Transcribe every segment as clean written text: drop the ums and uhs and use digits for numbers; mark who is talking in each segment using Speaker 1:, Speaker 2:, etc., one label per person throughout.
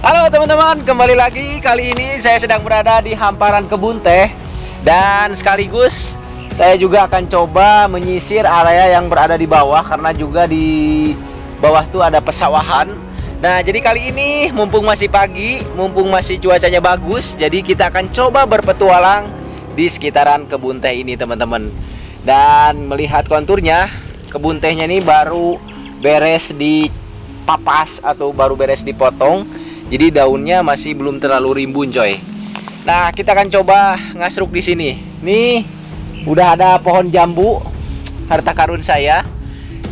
Speaker 1: Halo teman-teman, kembali lagi. Kali ini saya sedang berada di hamparan kebun teh. Dan sekaligus saya juga akan coba menyisir area yang berada di bawah, karena juga di bawah tuh ada pesawahan. Nah, jadi kali ini mumpung masih pagi, mumpung masih cuacanya bagus, jadi kita akan coba berpetualang di sekitaran kebun teh ini teman-teman. Dan melihat konturnya, kebun tehnya ini baru beres dipapas atau baru beres dipotong. Jadi daunnya masih belum terlalu rimbun coy. Nah, kita akan coba ngasruk di sini. Nih, udah ada pohon jambu, harta karun saya.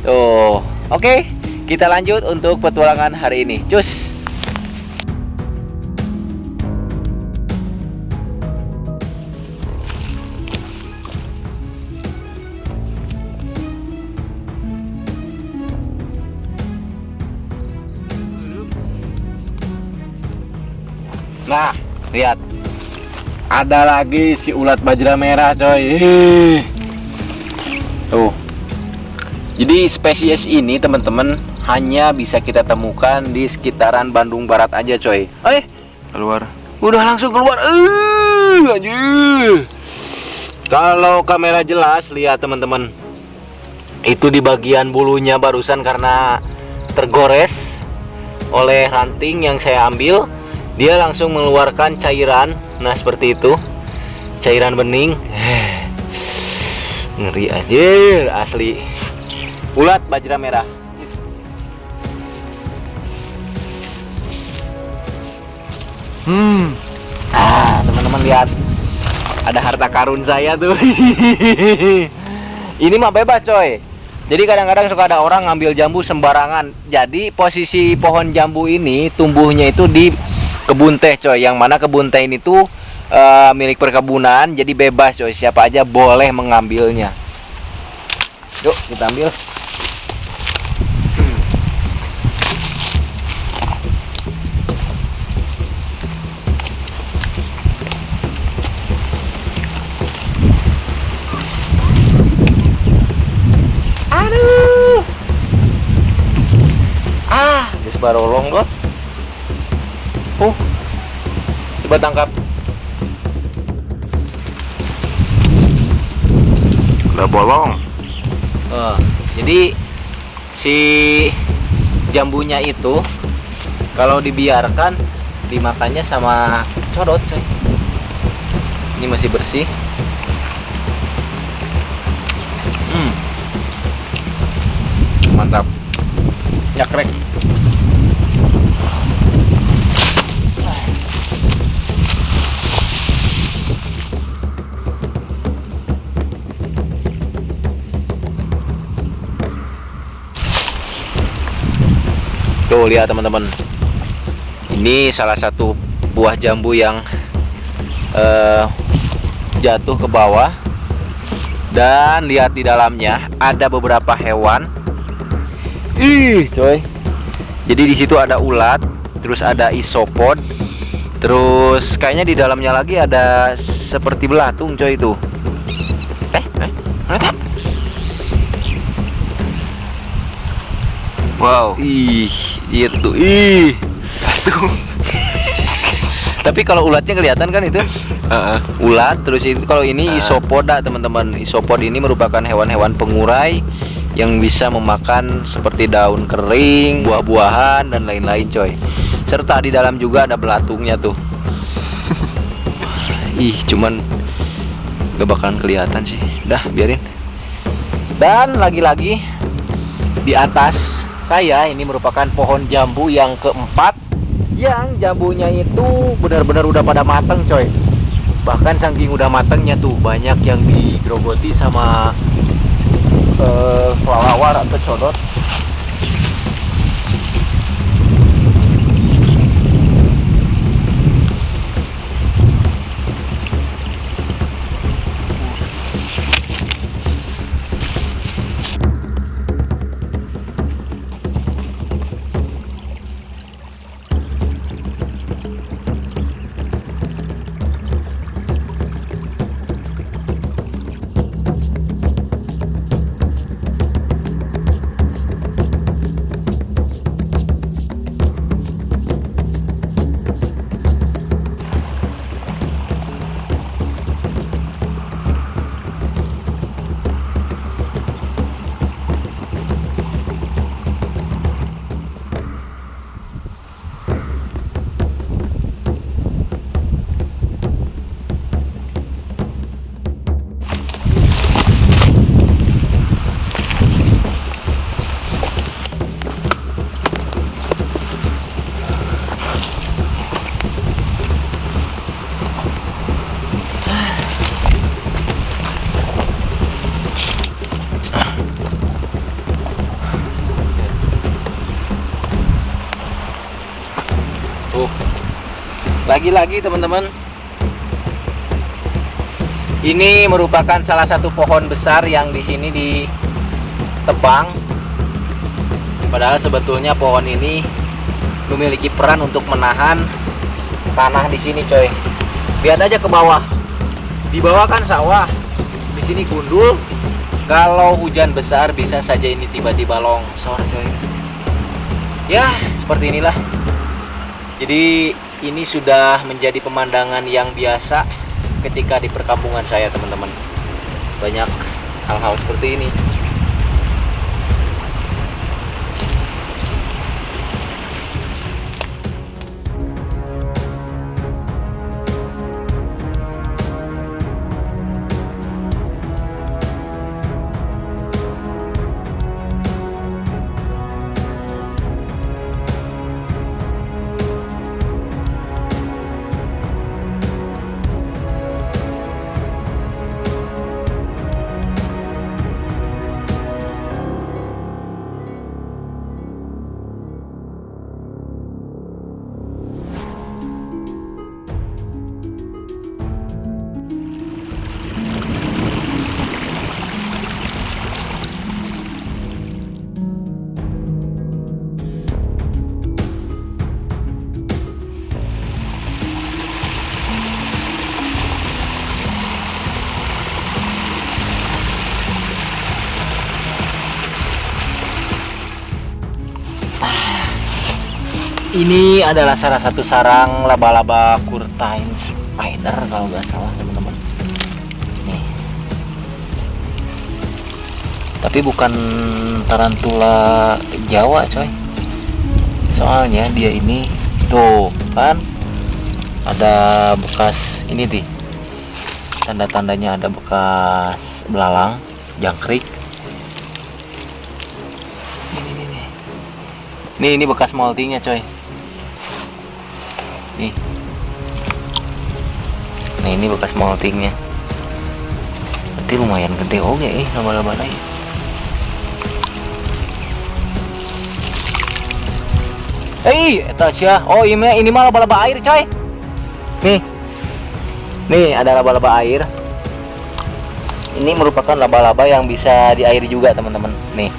Speaker 1: Tuh, oke, kita lanjut untuk petualangan hari ini. Cus. Nah, lihat. Ada lagi si ulat bajra merah, coy. Tuh. Jadi spesies ini, teman-teman, hanya bisa kita temukan di sekitaran Bandung Barat aja, coy. Keluar. Udah langsung keluar. Anjir. Kalau kamera jelas, lihat teman-teman. Itu di bagian bulunya barusan karena tergores oleh ranting yang saya ambil. Dia langsung mengeluarkan cairan. Nah, seperti itu. Cairan bening. Ngeri anjir, asli. Ulat bajra merah. Teman-teman lihat. Ada harta karun saya tuh. Ini mah bebas, coy. Jadi kadang-kadang suka ada orang ngambil jambu sembarangan. Jadi posisi pohon jambu ini tumbuhnya itu di kebun teh, coy. Yang mana kebun teh ini tuh milik perkebunan, jadi bebas, coy. Siapa aja boleh mengambilnya. Yuk kita ambil. Aduh. Geus barolong got. Coba tangkap. Udah bolong. Jadi si jambunya itu kalau dibiarkan dimakannya sama codot, coy. Ini masih bersih. Mantap. Nyakrek. Tuh lihat teman-teman, ini salah satu buah jambu yang jatuh ke bawah. Dan lihat di dalamnya ada beberapa hewan. Coy. Jadi di situ ada ulat, terus ada isopod, terus kayaknya di dalamnya lagi ada seperti belatung, coy itu. Wow. Itu. Tuh. Tapi kalau ulatnya kelihatan kan itu? Ulat. Terus itu kalau ini isopoda, teman-teman. Isopod ini merupakan hewan-hewan pengurai yang bisa memakan seperti daun kering, buah-buahan dan lain-lain, coy. Serta di dalam juga ada belatungnya tuh. Cuman gak bakalan kelihatan sih. Dah, biarin. Dan lagi-lagi di atas saya ini merupakan pohon jambu yang keempat, yang jambunya itu benar-benar udah pada mateng, coy. Bahkan saking udah matengnya tuh banyak yang digerogoti sama kelelawar atau codot. Lagi-lagi teman-teman, ini merupakan salah satu pohon besar yang di sini ditebang. Padahal sebetulnya pohon ini memiliki peran untuk menahan tanah di sini, coy. Lihat aja ke bawah. Di bawah kan sawah. Di sini gundul. Kalau hujan besar bisa saja ini tiba-tiba longsor, coy. Ya, seperti inilah. Jadi ini sudah menjadi pemandangan yang biasa ketika di perkampungan saya, teman-teman. Banyak hal-hal seperti ini. Ini adalah salah satu sarang laba-laba curtain spider kalau nggak salah, teman-teman. Nih. Tapi bukan tarantula Jawa, coy. Soalnya dia ini tuh kan ada bekas ini nih. Tanda-tandanya ada bekas belalang, jangkrik. Ini bekas moltingnya, coy. Nih. Nah, ini bekas moltingnya. Berarti lumayan gede oke laba-laba ini. Eta sia. Oh, ini mah laba-laba air, coy. Nih. Nih, ada laba-laba air. Ini merupakan laba-laba yang bisa di air juga, teman-teman. Nih.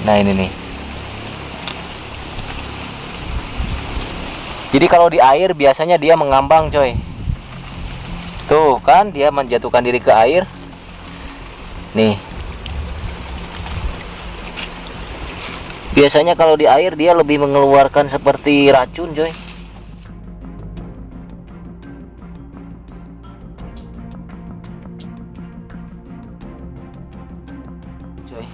Speaker 1: Nah, ini nih. Jadi kalau di air biasanya dia mengambang, coy. Tuh kan dia menjatuhkan diri ke air. Nih. Biasanya kalau di air dia lebih mengeluarkan seperti racun, coy. Coy.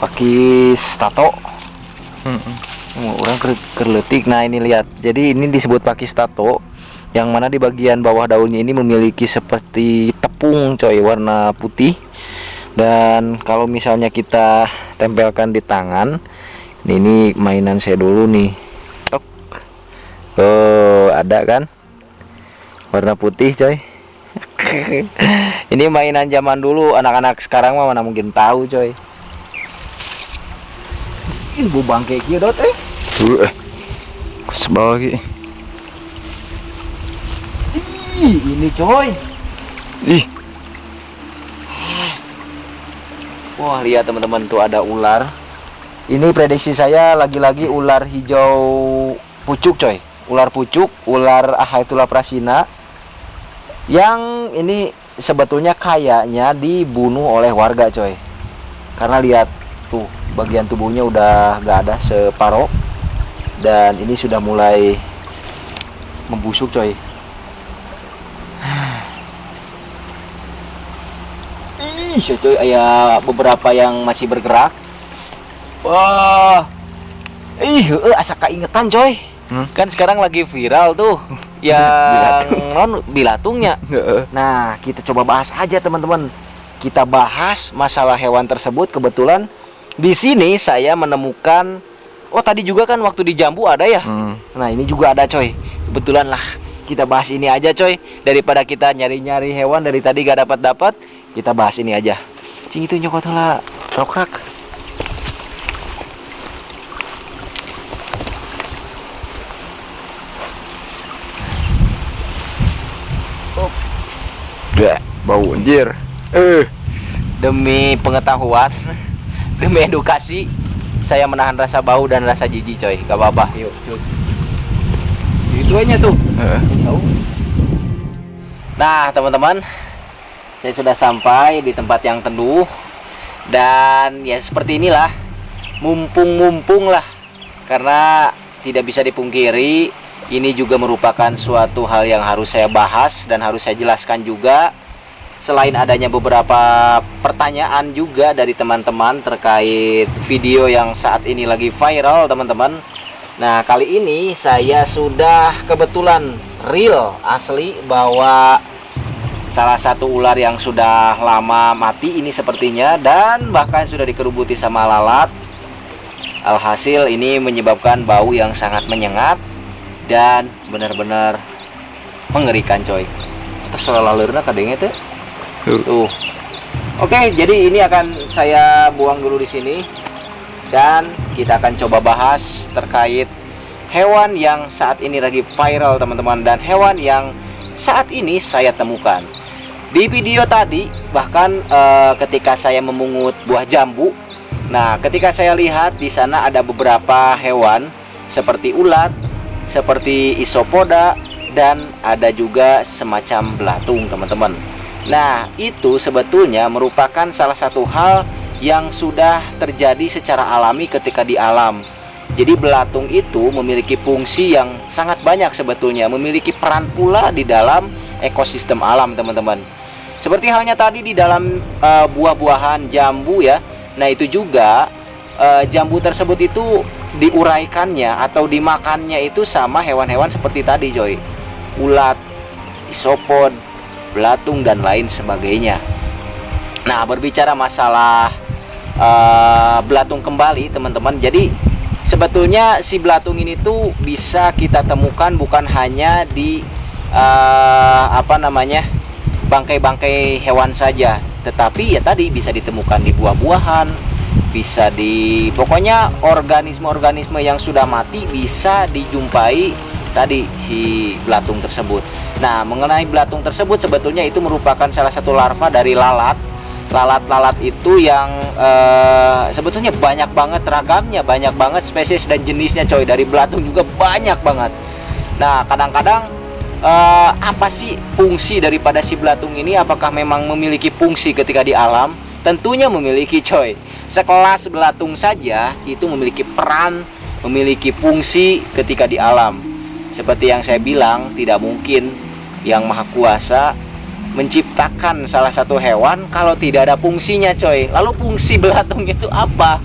Speaker 1: Pakis tato. Orang kerletik. Nah, ini lihat. Jadi ini disebut pakis tato, yang mana di bagian bawah daunnya ini memiliki seperti tepung, coy, warna putih. Dan kalau misalnya kita tempelkan di tangan, ini mainan saya dulu nih. Tok. Oh, ada kan? Warna putih, coy. Ini mainan zaman dulu, anak-anak sekarang mah mana mungkin tahu, coy. Ini bu bangke kieu dot sebal lagi. Ini coy. Wah, lihat teman-teman, tuh ada ular. Ini prediksi saya lagi-lagi ular hijau pucuk, coy. Ular pucuk, ular Ahaetulah prasina. Yang ini sebetulnya kayaknya dibunuh oleh warga, coy. Karena lihat tuh, bagian tubuhnya udah gak ada separoh, dan ini sudah mulai membusuk, coy. Coy, ada beberapa yang masih bergerak. Wah, asa keingetan, coy. Kan sekarang lagi viral tuh yang bilatungnya. Nah, kita coba bahas aja, teman-teman. Kita bahas masalah hewan tersebut. Kebetulan di sini saya menemukan, oh tadi juga kan waktu di Jambu ada ya. Nah, ini juga ada, coy. Kebetulan lah, kita bahas ini aja, coy. Daripada kita nyari-nyari hewan dari tadi gak dapat-dapat, kita bahas ini aja. Cing itu nyokot lah rokrak. Bau anjir. Demi pengetahuan, demi edukasi, saya menahan rasa bau dan rasa jijik coy. Gak apa-apa, yuk cus. Itu aja tuh. Nah teman-teman, saya sudah sampai di tempat yang teduh. Dan ya seperti inilah, mumpung-mumpung lah. Karena tidak bisa dipungkiri, ini juga merupakan suatu hal yang harus saya bahas dan harus saya jelaskan juga. Selain adanya beberapa pertanyaan juga dari teman-teman terkait video yang saat ini lagi viral teman-teman. Nah kali ini saya sudah kebetulan real asli bawa salah satu ular yang sudah lama mati ini sepertinya, dan bahkan sudah dikerubuti sama lalat. Alhasil ini menyebabkan bau yang sangat menyengat dan benar-benar mengerikan coy. Terus lalurna kadangnya tuh. Tuh. Oke, jadi ini akan saya buang dulu di sini dan kita akan coba bahas terkait hewan yang saat ini lagi viral teman-teman, dan hewan yang saat ini saya temukan. Di video tadi bahkan ketika saya memungut buah jambu, nah ketika saya lihat di sana ada beberapa hewan seperti ulat, seperti isopoda, dan ada juga semacam belatung teman-teman. Nah itu sebetulnya merupakan salah satu hal yang sudah terjadi secara alami ketika di alam. Jadi belatung itu memiliki fungsi yang sangat banyak sebetulnya, memiliki peran pula di dalam ekosistem alam teman-teman. Seperti halnya tadi di dalam buah-buahan jambu ya. Nah itu juga jambu tersebut itu diuraikannya atau dimakannya itu sama hewan-hewan seperti tadi coy. Ulat, isopod, belatung dan lain sebagainya. Nah berbicara masalah belatung kembali teman-teman, jadi sebetulnya si belatung ini tuh bisa kita temukan bukan hanya di bangkai-bangkai hewan saja, tetapi ya tadi bisa ditemukan di buah-buahan, bisa di pokoknya organisme-organisme yang sudah mati bisa dijumpai tadi si belatung tersebut. Nah mengenai belatung tersebut sebetulnya itu merupakan salah satu larva dari lalat. Lalat-lalat itu yang sebetulnya banyak banget ragamnya, banyak banget spesies dan jenisnya coy. Dari belatung juga banyak banget. Nah kadang-kadang apa sih fungsi daripada si belatung ini? Apakah memang memiliki fungsi ketika di alam? Tentunya memiliki coy. Sekelas belatung saja itu memiliki peran, memiliki fungsi ketika di alam. Seperti yang saya bilang, tidak mungkin yang maha kuasa menciptakan salah satu hewan kalau tidak ada fungsinya coy. Lalu fungsi belatung itu apa?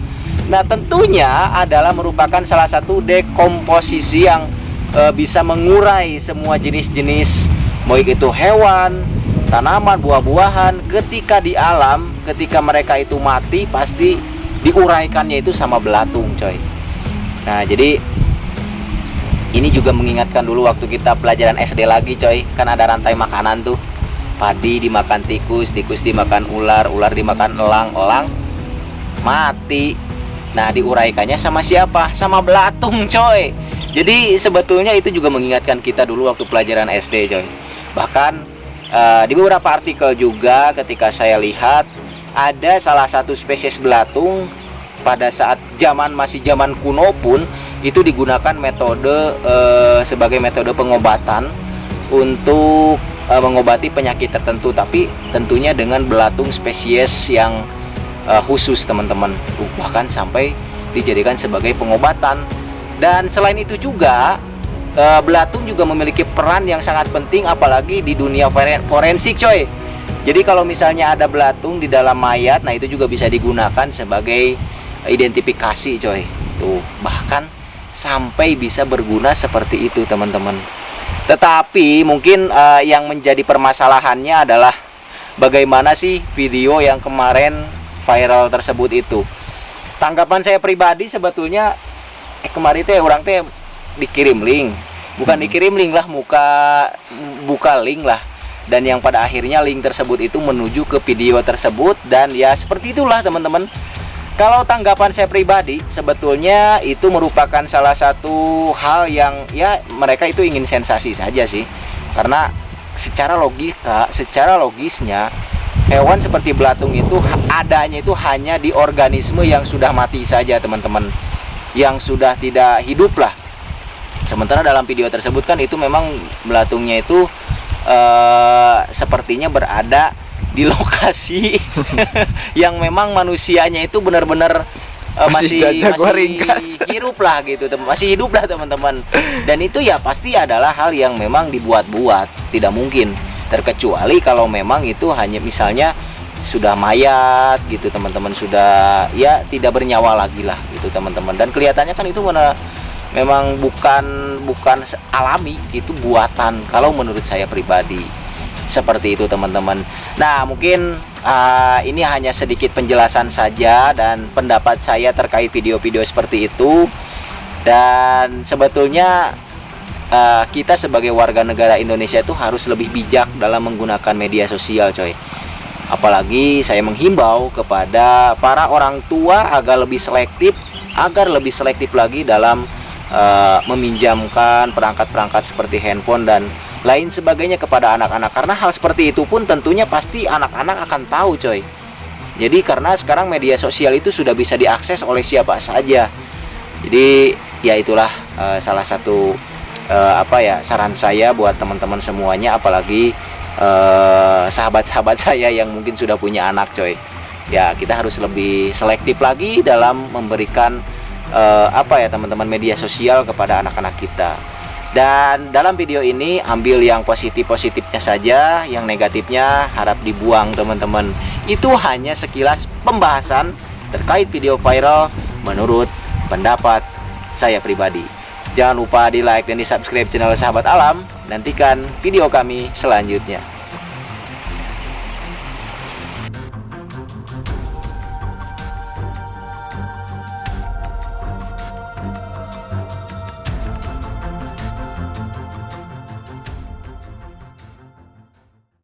Speaker 1: Nah tentunya adalah merupakan salah satu dekomposisi yang bisa mengurai semua jenis-jenis, baik itu hewan, tanaman, buah-buahan. Ketika di alam, ketika mereka itu mati, pasti diuraikannya itu sama belatung coy. Nah jadi ini juga mengingatkan dulu waktu kita pelajaran SD lagi coy. Kan ada rantai makanan tuh. Padi dimakan tikus, tikus dimakan ular, ular dimakan elang, elang mati. Nah diuraikannya sama siapa? Sama belatung coy. Jadi sebetulnya itu juga mengingatkan kita dulu waktu pelajaran SD coy. Bahkan di beberapa artikel juga ketika saya lihat ada salah satu spesies belatung pada saat masih zaman kuno pun itu digunakan metode sebagai metode pengobatan untuk mengobati penyakit tertentu, tapi tentunya dengan belatung spesies yang khusus teman-teman, bahkan sampai dijadikan sebagai pengobatan. Dan selain itu juga belatung juga memiliki peran yang sangat penting apalagi di dunia forensik coy. Jadi kalau misalnya ada belatung di dalam mayat, nah itu juga bisa digunakan sebagai identifikasi coy. Tuh, bahkan sampai bisa berguna seperti itu teman-teman. Tetapi mungkin yang menjadi permasalahannya adalah bagaimana sih video yang kemarin viral tersebut itu. Tanggapan saya pribadi sebetulnya kemarin teh orang teh dikirim link, bukan dikirim link lah, buka link lah, dan yang pada akhirnya link tersebut itu menuju ke video tersebut. Dan ya seperti itulah teman-teman. Kalau tanggapan saya pribadi, sebetulnya itu merupakan salah satu hal yang ya mereka itu ingin sensasi saja sih. Karena secara logisnya hewan seperti belatung itu adanya itu hanya di organisme yang sudah mati saja teman-teman, yang sudah tidak hidup lah. Sementara dalam video tersebut kan itu memang belatungnya itu sepertinya berada di lokasi yang memang manusianya itu benar-benar masih hidup lah gitu, masih hidup lah teman-teman. Dan itu ya pasti adalah hal yang memang dibuat-buat, tidak mungkin, terkecuali kalau memang itu hanya misalnya sudah mayat gitu teman-teman, sudah ya tidak bernyawa lagi lah gitu teman-teman. Dan kelihatannya kan itu memang bukan alami, itu buatan kalau menurut saya pribadi, seperti itu teman-teman. Nah mungkin ini hanya sedikit penjelasan saja dan pendapat saya terkait video-video seperti itu. Dan sebetulnya kita sebagai warga negara Indonesia itu harus lebih bijak dalam menggunakan media sosial coy. Apalagi saya menghimbau kepada para orang tua agar lebih selektif lagi dalam meminjamkan perangkat-perangkat seperti handphone dan lain sebagainya kepada anak-anak, karena hal seperti itu pun tentunya pasti anak-anak akan tahu coy. Jadi karena sekarang media sosial itu sudah bisa diakses oleh siapa saja. Jadi ya itulah salah satu saran saya buat teman-teman semuanya, apalagi sahabat-sahabat saya yang mungkin sudah punya anak coy. Ya kita harus lebih selektif lagi dalam memberikan teman-teman media sosial kepada anak-anak kita. Dan dalam video ini ambil yang positifnya saja, yang negatifnya harap dibuang teman-teman. Itu hanya sekilas pembahasan terkait video viral menurut pendapat saya pribadi. Jangan lupa di like dan di subscribe channel Sahabat Alam. Nantikan video kami selanjutnya.